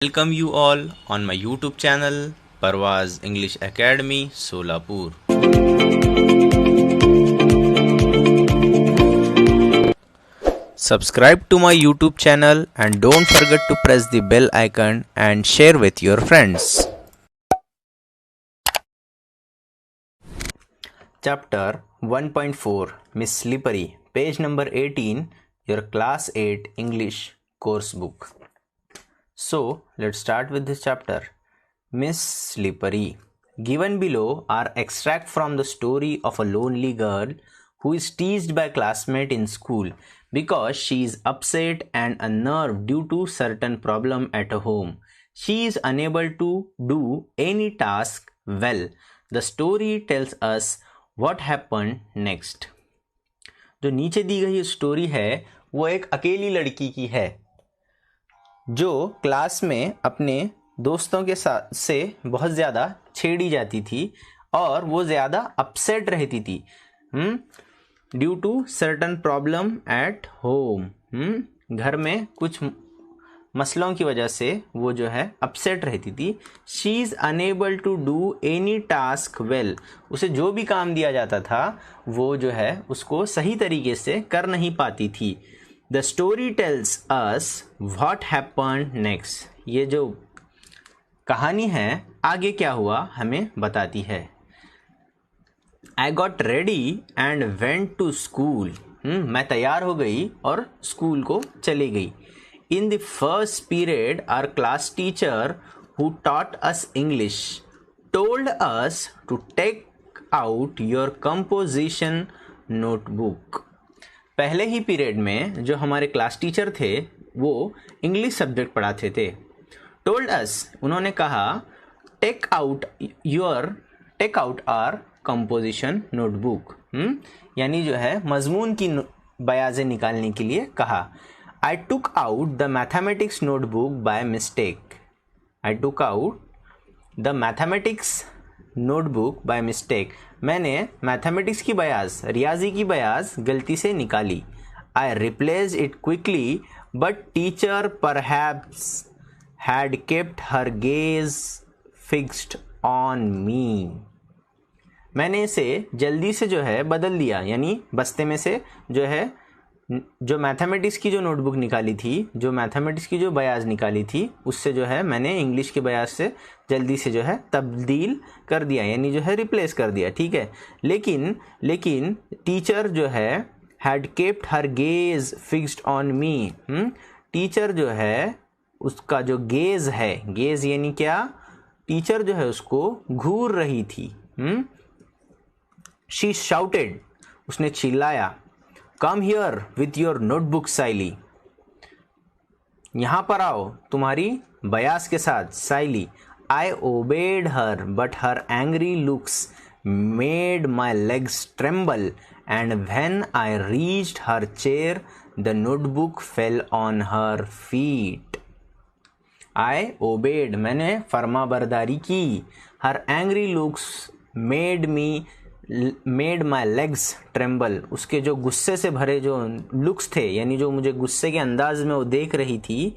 Welcome you all on my YouTube channel Parvaz English Academy Solapur. Subscribe to my YouTube channel and don't forget to press the bell icon and share with your friends. Chapter 1.4 Miss Slippery, page number 18, your class 8 English course book. So let's start with this chapter. Miss Slippery. Given below are extract from the story of a lonely girl who is teased by classmate in school because she is upset and unnerved due to certain problem at home. She is unable to do any task well. The story tells us what happened next. जो नीचे दी गई story है वो एक अकेली लड़की की है जो क्लास में अपने दोस्तों के साथ से बहुत ज़्यादा छेड़ी जाती थी और वो ज़्यादा अपसेट रहती थी due to certain problem at home. घर में कुछ मसलों की वजह से वो जो है अपसेट रहती थी। She is unable to do any task well. उसे जो भी काम दिया जाता था वो जो है उसको सही तरीके से कर नहीं पाती थी। The story tells us what happened next. ये जो कहानी है आगे क्या हुआ हमें बताती है। I got ready and went to school. मैं तैयार हो गई और स्कूल को चली गई। In the first period, our class teacher who taught us English told us to take out your composition notebook. पहले ही पीरियड में जो हमारे क्लास टीचर थे वो इंग्लिश सब्जेक्ट पढ़ाते थे। told us उन्होंने कहा take out our composition notebook। यानी जो है मजमून की बयाज़ें निकालने के लिए कहा। I took out the mathematics notebook by mistake. I took out the mathematics notebook by mistake. मैंने मैथमेटिक्स की बयाज रियाजी की बयाज गलती से निकाली। I replaced it quickly, but teacher perhaps had kept her gaze fixed on me. मैंने इसे जल्दी से जो है बदल दिया, यानी बस्ते में से जो है जो मैथमेटिक्स की जो नोटबुक निकाली थी, जो मैथमेटिक्स की जो बयाज निकाली थी उससे जो है मैंने इंग्लिश के बयाज से जल्दी से जो है तब्दील कर दिया, यानी जो है रिप्लेस कर दिया। ठीक है, लेकिन टीचर जो है had kept her gauge fixed on me. Teacher जो है उसका जो गेज है, गेज यानी क्या, टीचर जो है उसको घूर रही थी। शी शाउटेड, उसने चिल्लाया। Come here with your notebook Saili. यहाँ पर आओ तुम्हारी बयास के साथ Saili. I obeyed her but her angry looks made my legs tremble and when I reached her chair the notebook fell on her feet. I obeyed, मैंने फर्मा बरदारी की। Her angry looks made my legs tremble, उसके जो गुस्से से भरे जो लुक्स थे, यानी जो मुझे गुस्से के अंदाज में वो देख रही थी।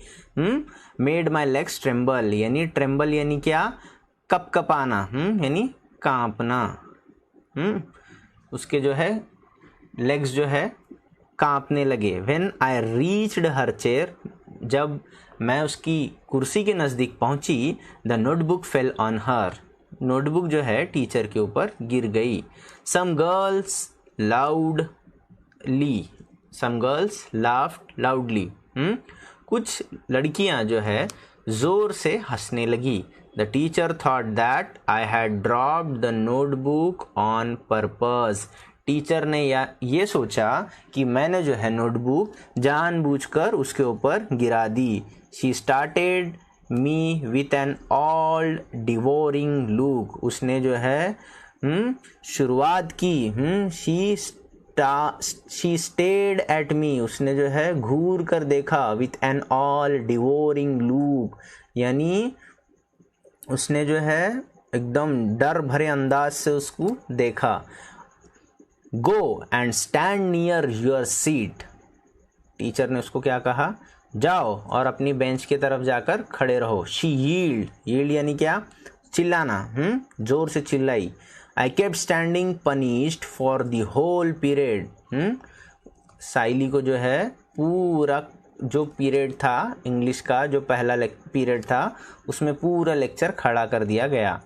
मेड माई लेग्स ट्रेम्बल, यानी ट्रेम्बल यानी क्या, कपकपाना, यानी कांपना। उसके जो है लेग्स जो है कांपने लगे। When I reached her chair, जब मैं उसकी कुर्सी के नज़दीक पहुंची, the notebook fell on her, notebook जो है टीचर के ऊपर गिर गई। सम गर्ल्स लाफ्ड लाउडली, कुछ लड़कियां जो है जोर से हंसने लगी। The teacher thought that I had dropped the notebook on purpose. Teacher ने ये सोचा कि मैंने जो है नोटबुक जानबूझकर उसके ऊपर गिरा दी। She stared me with an all devouring look, उसने जो है शुरुआत की। शी स्टेड एट मी, उसने जो है घूर कर देखा। With an all devouring look, यानी उसने जो है एकदम डर भरे अंदाज से उसको देखा। Go and stand near your seat, teacher ने उसको क्या कहा, जाओ और अपनी बेंच की तरफ जाकर खड़े रहो। शी यील्ड यानी क्या, चिल्लाना, जोर से चिल्लाई। I kept standing punished for the whole period. Saili को जो है पूरा जो पीरियड था इंग्लिश का, जो पहला पीरियड था उसमें पूरा लेक्चर खड़ा कर दिया गया।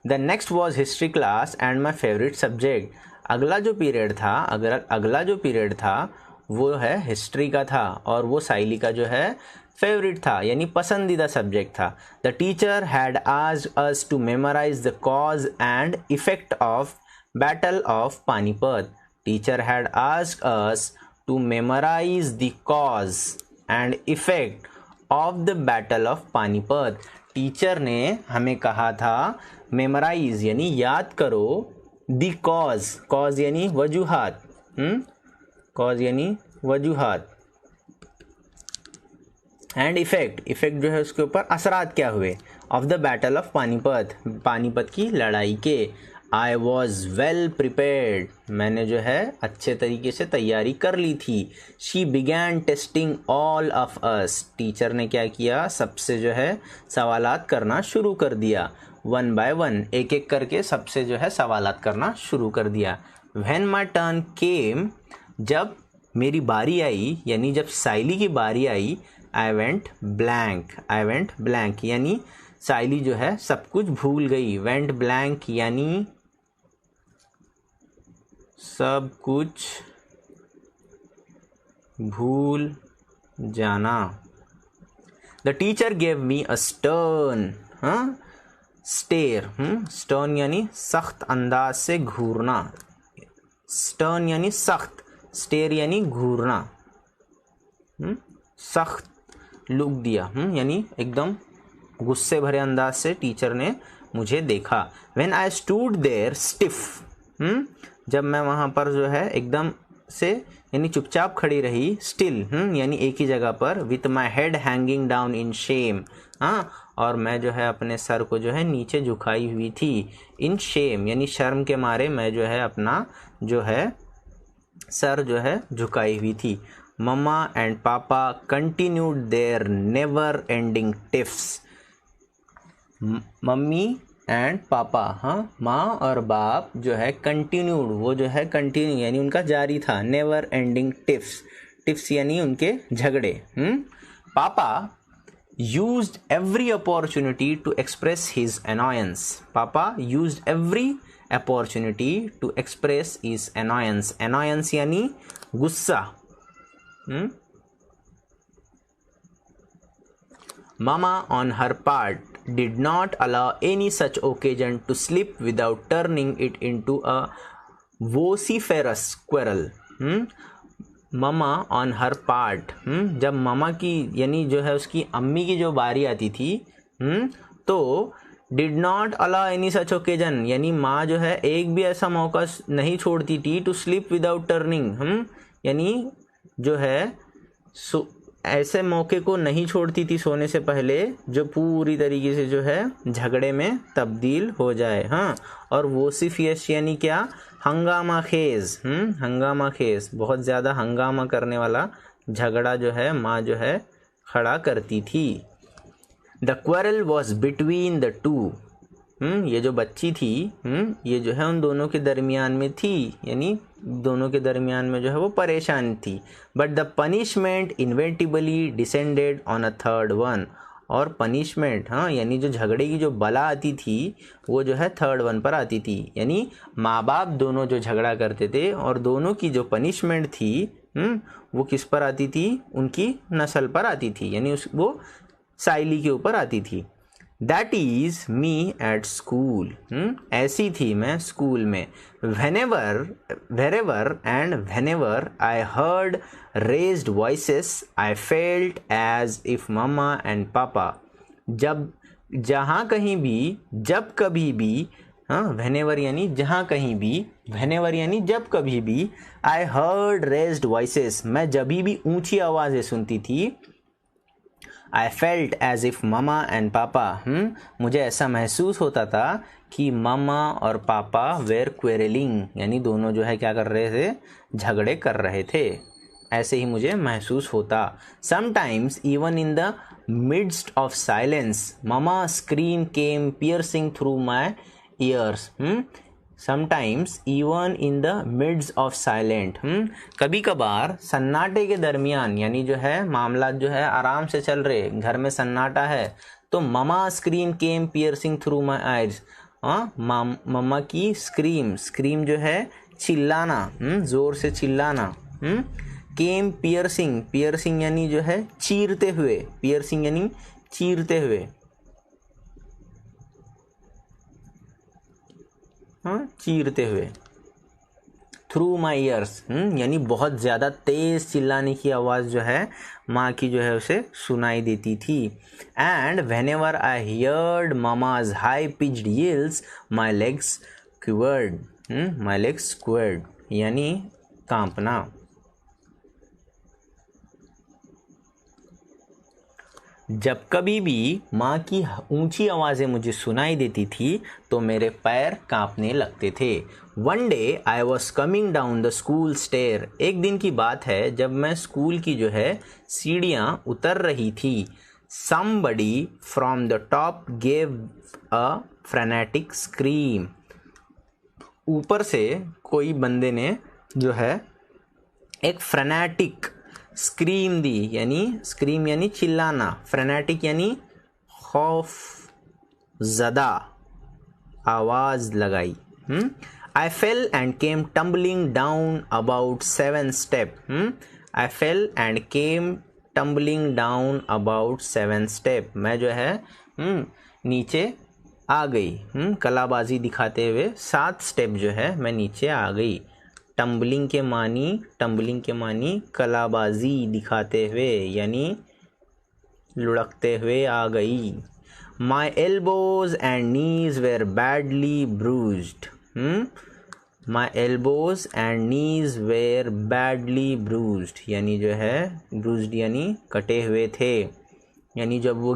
The next was history class and my favourite subject. अगला जो पीरियड था वो है हिस्ट्री का था और वो साइली का जो है फेवरेट था यानी पसंदीदा सब्जेक्ट था। The teacher had asked us to memorise the cause and effect of battle of Panipat. Teacher had asked us to memorise the cause and effect of the battle of Panipat. Teacher ने हमें कहा था memorise यानी याद करो, the cause यानी वजूहात, cause यानी वजूहात, and effect जो है उसके ऊपर असरात क्या हुए, of the battle of Panipat की लड़ाई के। आई वॉज वेल प्रिपेयर्ड, मैंने जो है अच्छे तरीके से तैयारी कर ली थी। She began testing all of us, teacher ने क्या किया, सबसे जो है सवालात करना शुरू कर दिया। वन बाय वन, एक एक करके सबसे जो है सवालात करना शुरू कर दिया। व्हेन माई टर्न केम, जब मेरी बारी आई यानी जब साइली की बारी आई, आई वेंट ब्लैंक यानी साइली जो है सब कुछ भूल गई। वेंट ब्लैंक यानी सब कुछ भूल जाना। The teacher gave me a stern stare, stern यानी सख्त अंदाज से घूरना, स्टर्न यानी सख्त, स्टेयर यानी घूरना, सख्त लुक दिया, यानी एकदम गुस्से भरे अंदाज से टीचर ने मुझे देखा। When I stood there stiff, जब मैं वहाँ पर जो है एकदम से यानी चुपचाप खड़ी रही, स्टिल यानी एक ही जगह पर, with my head hanging down in Shem, और मैं जो है अपने सर को जो है नीचे झुकाई हुई थी। इन शेम यानी शर्म के मारे मैं जो है अपना जो है सर जो है झुकाई हुई थी। Mama and papa continued their never ending tiffs, mummy and papa, माँ और बाप जो है कंटिन्यूड, वो जो है कंटिन्यू यानी उनका जारी था। नेवर एंडिंग टिफ्स यानी उनके झगड़े। पापा used every opportunity to express his annoyance, पापा used every opportunity to express his annoyance यानी गुस्सा। Mama on her part did not allow any such occasion to slip without turning it into a vociferous quarrel। Mama on her part, जब मामा की यानी जो है उसकी अम्मी की जो बारी आती थी, तो did not allow any such occasion यानी माँ जो है एक भी ऐसा मौका नहीं छोड़ती थी, टू स्लीप विदाउट टर्निंग यानी जो है ऐसे मौके को नहीं छोड़ती थी सोने से पहले जो पूरी तरीके से जो है झगड़े में तब्दील हो जाए। और वोसिफियस यानी क्या, हंगामा खेज, बहुत ज़्यादा हंगामा करने वाला झगड़ा जो है माँ जो है खड़ा करती थी। The quarrel was between the two, ये जो बच्ची थी ये जो है उन दोनों के दरमियान में थी यानी दोनों के दरमियान में जो है वो परेशान थी। But the punishment inevitably descended on a third one, और पनिशमेंट यानी जो झगड़े की जो बला आती थी वो जो है थर्ड वन पर आती थी, यानी माँ बाप दोनों जो झगड़ा करते थे और दोनों की जो पनिशमेंट थी वो किस पर आती थी, उनकी नस्ल पर आती थी यानी वो साइली के ऊपर आती थी। That is me at school, ऐसी थी मैं स्कूल में। Wherever I heard raised voices I felt as if mamma and papa, जहाँ कहीं भी, जब कभी भी, व्हेनेवर यानी जहाँ कहीं भी, व्हेनेवर यानी जब कभी भी, आई हर्ड रेज्ड वॉइसेस मैं जभी भी ऊंची आवाज़ें सुनती थी, I felt as if mama and papa, मुझे ऐसा महसूस होता था कि मामा और पापा वेर क्वेरलिंग यानी दोनों जो है क्या कर रहे थे, झगड़े कर रहे थे। ऐसे ही मुझे महसूस होता। Sometimes even in the midst of silence mama scream came piercing through my ears. Sometimes even in the midst of silent, कभी कभार सन्नाटे के दरमियान, यानी जो है मामला जो है आराम से चल रहे, घर में सन्नाटा है, तो mama scream came piercing through my eyes. Mama की स्क्रीम जो है चिल्लाना, जोर से चिल्लाना। केम पियर्सिंग यानी जो है चीरते हुए, पियर्सिंग यानी चीरते हुए, चीरते हुए। थ्रू माई ईयर्स यानी बहुत ज़्यादा तेज़ चिल्लाने की आवाज़ जो है माँ की जो है उसे सुनाई देती थी। And whenever I heard mama's high pitched yells my legs quivered, यानी कांपना। जब कभी भी माँ की ऊंची आवाज़ें मुझे सुनाई देती थी तो मेरे पैर कांपने लगते थे। One day I was coming down the school stair, एक दिन की बात है जब मैं स्कूल की जो है सीढ़ियाँ उतर रही थी। Somebody from the top gave a frenetic scream, ऊपर से कोई बंदे ने जो है एक फ्रेनेटिक स्क्रीम दी, यानी स्क्रीम यानी चिल्लाना, फ्रेनेटिक यानी खौफ ज़दा आवाज़ लगाई। I fell and came tumbling down about 7 step. I fell and came tumbling down about 7 step, मैं जो है नीचे आ गई, कलाबाजी दिखाते हुए 7 स्टेप जो है मैं नीचे आ गई। टम्बलिंग के मानी कलाबाजी दिखाते हुए, यानी लुढ़कते हुए आ गई। My elbows and knees were badly bruised. My elbows and knees were badly bruised, यानी जो है ब्रूज्ड यानी कटे हुए थे, यानी जब वो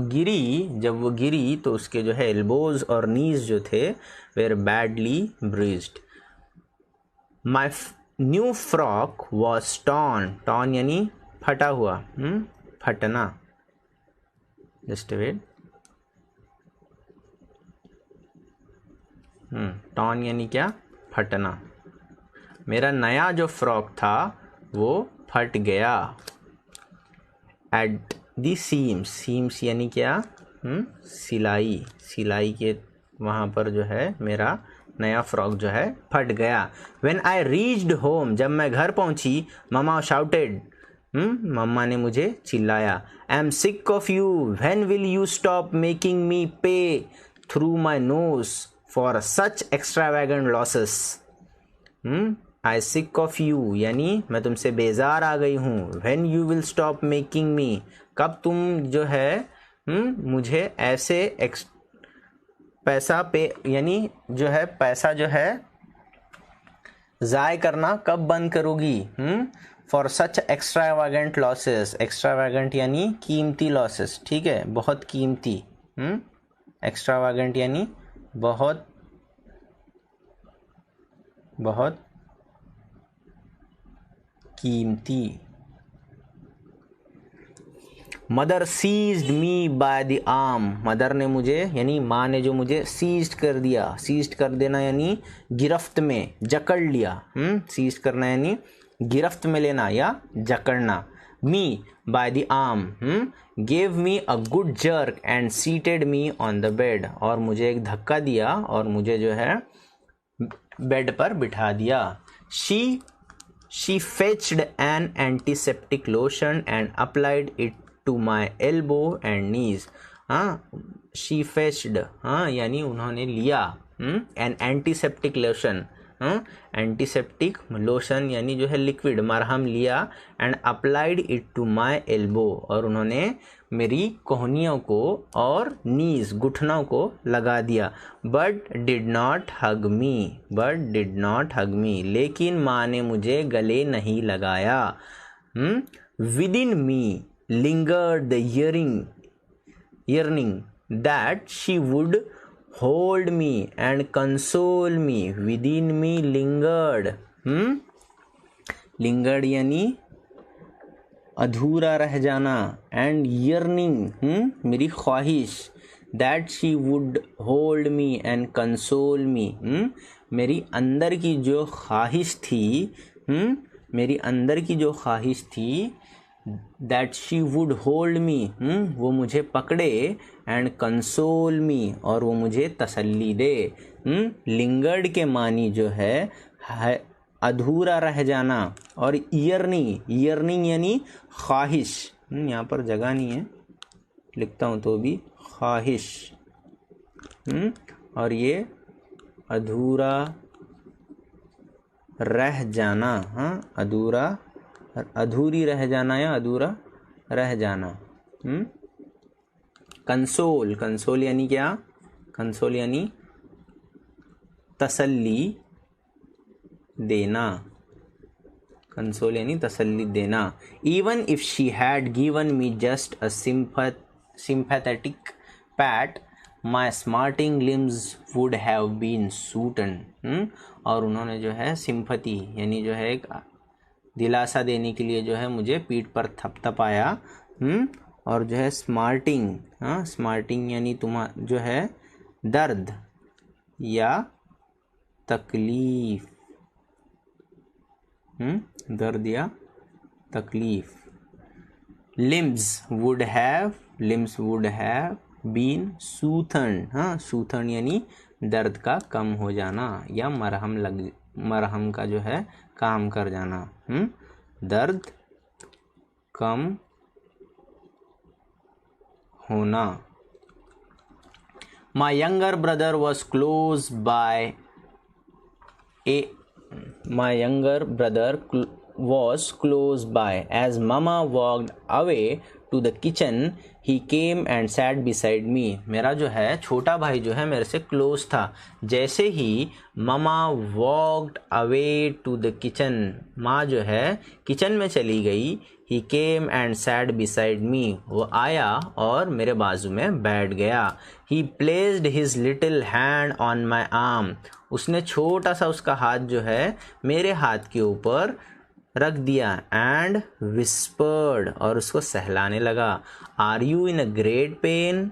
गिरी तो उसके जो है एल्बोज और नीज जो थे were badly bruised. My new frock was torn यानी फटा हुआ, फटना। जस्ट वेट, टॉर्न यानी क्या, फटना। मेरा नया जो फ्रॉक था वो फट गया। एट दी सीम्स यानी क्या, सिलाई के वहाँ पर जो है मेरा नया फ्रॉक जो है फट गया। When I reached home, जब मैं घर पहुंची, ममा shouted, मम्मा ने मुझे चिल्लाया, I am sick of you, when will you stop making me pay through my nose for such extravagant losses? I sick of you यानी मैं तुमसे बेजार आ गई हूँ। When you will stop making me, कब तुम जो है मुझे ऐसे पैसा पे यानी जो है पैसा जो है ज़ाय करना कब बंद करोगी। फॉर सच एक्स्ट्रावागेंट लॉसेस, एक्स्ट्रावागेंट यानी कीमती लॉसेस, ठीक है, बहुत कीमती। एक्स्ट्रावागेंट यानी बहुत बहुत कीमती। Mother seized me by the arm, mother ने मुझे यानी माँ ने जो मुझे सीज्ड कर दिया, सीज्ड कर देना यानी गिरफ्त में, जकड़ लिया। सीज्ड करना यानी गिरफ्त में लेना या जकड़ना। Me by the arm, gave me a good jerk and seated me on the bed, और मुझे एक धक्का दिया और मुझे जो है बेड पर बिठा दिया। She fetched an antiseptic lotion and applied it to my elbow and knees. She fetched यानी उन्होंने लिया an antiseptic lotion, antiseptic lotion यानी जो है लिक्विड मरहम लिया, and applied it to my elbow, और उन्होंने मेरी कोहनियों को और नीज घुटनों को लगा दिया। बट डिड नॉट हग मी, लेकिन माँ ने मुझे गले नहीं लगाया। With in me lingered the yearning that she would hold me and console me. Within me lingered, lingered यानी अधूरा रह जाना, एंड yearning, मेरी ख्वाहिश, that she would hold me and console me, मेरी अंदर की जो ख्वाहिश थी, मेरी अंदर की जो ख्वाहिश थी, दैट शी वुड होल्ड मी, वो मुझे पकड़े, एंड कंसोल मी, और वो मुझे तसल्ली दे। लिंगर्ड के मानी जो है अधूरा रह जाना, और ईयरनिंग यानी ख्वाहिश, यहाँ पर जगह नहीं है, लिखता हूँ तो भी ख्वाहिश, और ये अधूरा रह जाना, अधूरी रह जाना या अधूरा रह जाना। कंसोल यानी क्या? कंसोल यानी तसल्ली देना, कंसोल यानी तसल्ली देना। Even if she had given me just a sympathetic pat, my smarting limbs would have been sootened। और उन्होंने जो है सिंपैथी यानी जो है एक दिलासा देने के लिए जो है मुझे पीठ पर थपथपाया, और जो है स्मार्टिंग यानी जो है दर्द या तकलीफ, दर्द या तकलीफ। लिम्स वुड हैव बीन सूथन, सूथन यानी दर्द का कम हो जाना या मरहम का जो है काम कर जाना। दर्द कम होना। My younger brother was close by. My younger brother was close by. As Mama walked away to the kitchen, he came and sat beside me. मेरा जो है छोटा भाई जो है मेरे से क्लोज था। जैसे ही mama walked away to the kitchen, माँ जो है किचन में चली गई, he came and sat beside me, वो आया और मेरे बाजू में बैठ गया। he placed his little hand on my arm, उसने छोटा सा उसका हाथ जो है मेरे हाथ के ऊपर रख दिया। एंड विस्पर्ड, और उसको सहलाने लगा। Are you in a great pain,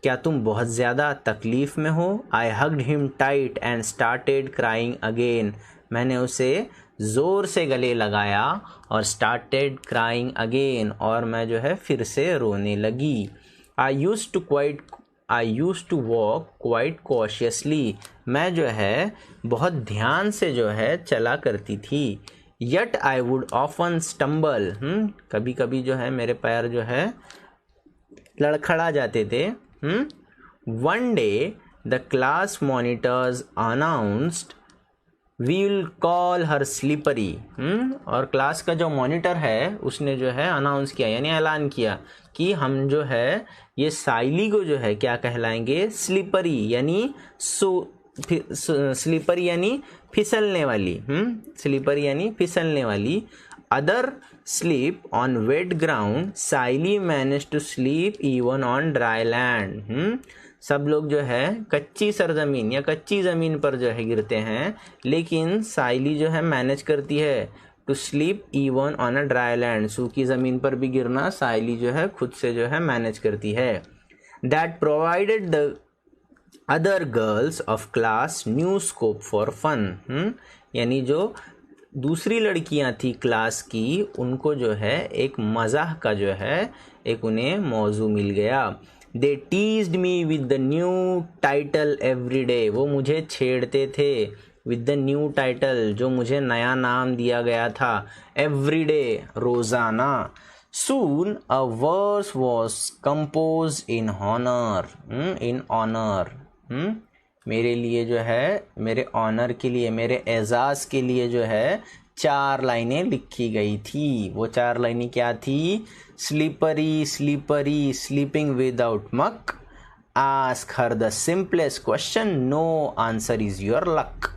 क्या तुम बहुत ज़्यादा तकलीफ़ में हो। I hugged him tight and started crying again, मैंने उसे ज़ोर से गले लगाया और स्टार्टेड क्राइंग अगेन, और मैं जो है फिर से रोने लगी। I used to walk quite cautiously, मैं जो है बहुत ध्यान से जो है चला करती थी। Yet I would often stumble, कभी कभी जो है मेरे पैर जो है लड़खड़ा जाते थे। One day the class monitors announced we will call her slippery, और क्लास का जो मॉनिटर है उसने जो है अनाउंस किया यानी ऐलान किया कि हम जो है ये साइली को जो है क्या कहलाएंगे, स्लीपरी यानी स्लीपरी यानी फिसलने वाली, स्लीपरी यानी फिसलने वाली। Other sleep on wet ground, Saili manage to sleep even on dry land, सब लोग जो है कच्ची सरजमीन या कच्ची ज़मीन पर जो है गिरते हैं, लेकिन साइली जो है मैनेज करती है to sleep even on a dry land, सूखी ज़मीन पर भी गिरना साइली जो है खुद से जो है मैनेज करती है। That provided the other girls of class new scope for fun, यानी जो दूसरी लड़कियां थी क्लास की उनको जो है एक मज़ाक का जो है एक उन्हें मौजू मिल गया। They teased me with the new title every day, वो मुझे छेड़ते थे विद द न्यू टाइटल, जो मुझे नया नाम दिया गया था, एवरी डे रोज़ाना। Soon a verse was compose in honour, मेरे लिए जो है मेरे ऑनर के लिए, मेरे एजाज़ के लिए जो है 4 लाइनें लिखी गई थी। वो 4 लाइनें क्या थी? Slippery slippery sleeping without muck, ask her the simplest question, no answer is your luck.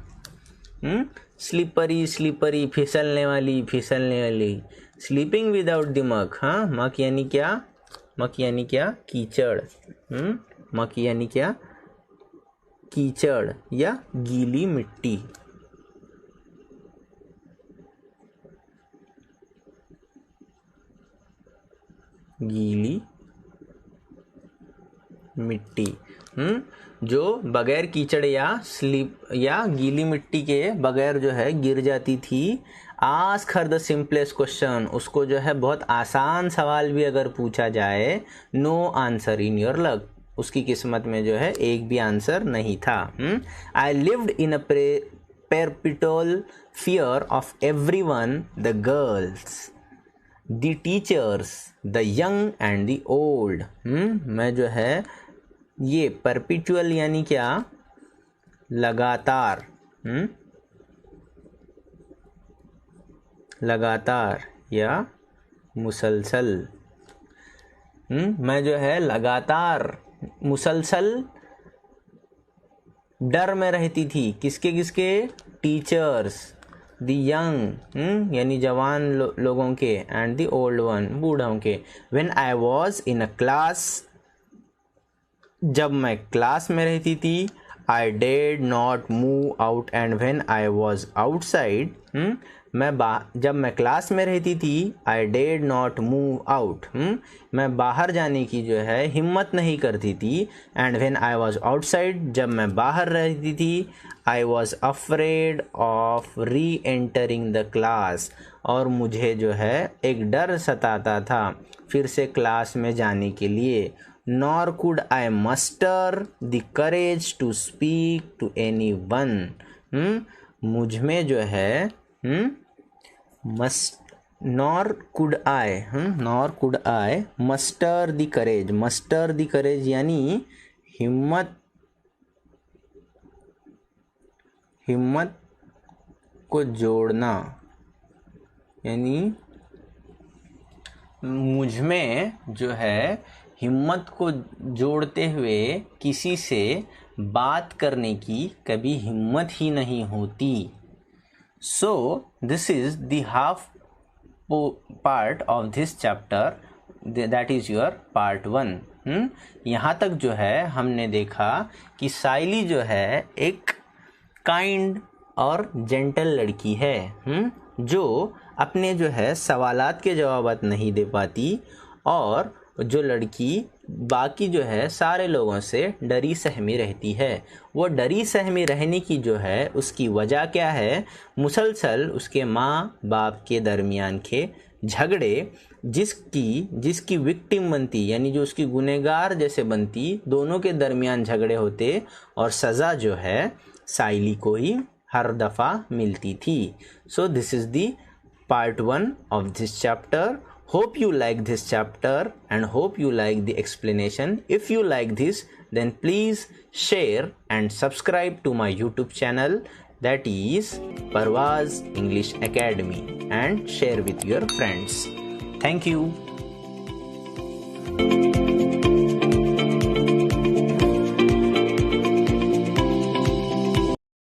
Slippery slippery फिसलने वाली, स्लीपिंग विदाउट द मक, मक यानी क्या? मक यानी क्या? कीचड़। मक यानी क्या? कीचड़ या गीली मिट्टी। गीली मिट्टी। जो बगैर कीचड़ या स्लिप या गीली मिट्टी के बगैर जो है गिर जाती थी। Ask her the simplest question, उसको जो है बहुत आसान सवाल भी अगर पूछा जाए, no answer in your luck, उसकी किस्मत में जो है एक भी आंसर नहीं था। I lived in a perpetual fear of everyone, the girls, the teachers, the young and the old। मैं जो है ये perpetual यानी क्या, लगातार, लगातार या मुसलसल। मैं जो है लगातार मुसलसल डर में रहती थी। किसके किसके? टीचर्स, द यंग यानी जवान लोगों के, एंड द ओल्ड वन बूढ़ों के। When I was in a class, जब मैं क्लास में रहती थी। I did not move out and when I was outside, जब मैं क्लास में रहती थी। I did not move out, मैं बाहर जाने की जो है हिम्मत नहीं करती थी। And when I was outside, जब मैं बाहर रहती थी। आई वॉज अफ्रेड ऑफ री एंटरिंग द क्लास, और मुझे जो है एक डर सताता था फिर से क्लास में जाने के लिए। Nor could I muster the courage to speak to anyone, मुझ में जो है nor could I muster the courage, muster the courage यानी हिम्मत को जोड़ना, यानी मुझ में जो है हिम्मत को जोड़ते हुए किसी से बात करने की कभी हिम्मत ही नहीं होती। So this is the half part of this chapter, that is your part 1। यहाँ तक जो है हमने देखा कि साइली जो है एक काइंड और जेंटल लड़की है, जो अपने जो है सवालात के जवाबात नहीं दे पाती, और जो लड़की बाकी जो है सारे लोगों से डरी सहमी रहती है। वो डरी सहमी रहने की जो है उसकी वजह क्या है? मुसलसल उसके माँ बाप के दरमियान के झगड़े, जिसकी विक्टिम बनती, यानी जो उसकी गुनहगार जैसे बनती, दोनों के दरमियान झगड़े होते, और सज़ा जो है साइली को ही हर दफ़ा मिलती थी। So this is the part 1 of this chapter. Hope you like this chapter and hope you like the explanation. If you like this, then please share and subscribe to my YouTube channel, that is Parvaz English Academy, and share with your friends. Thank you.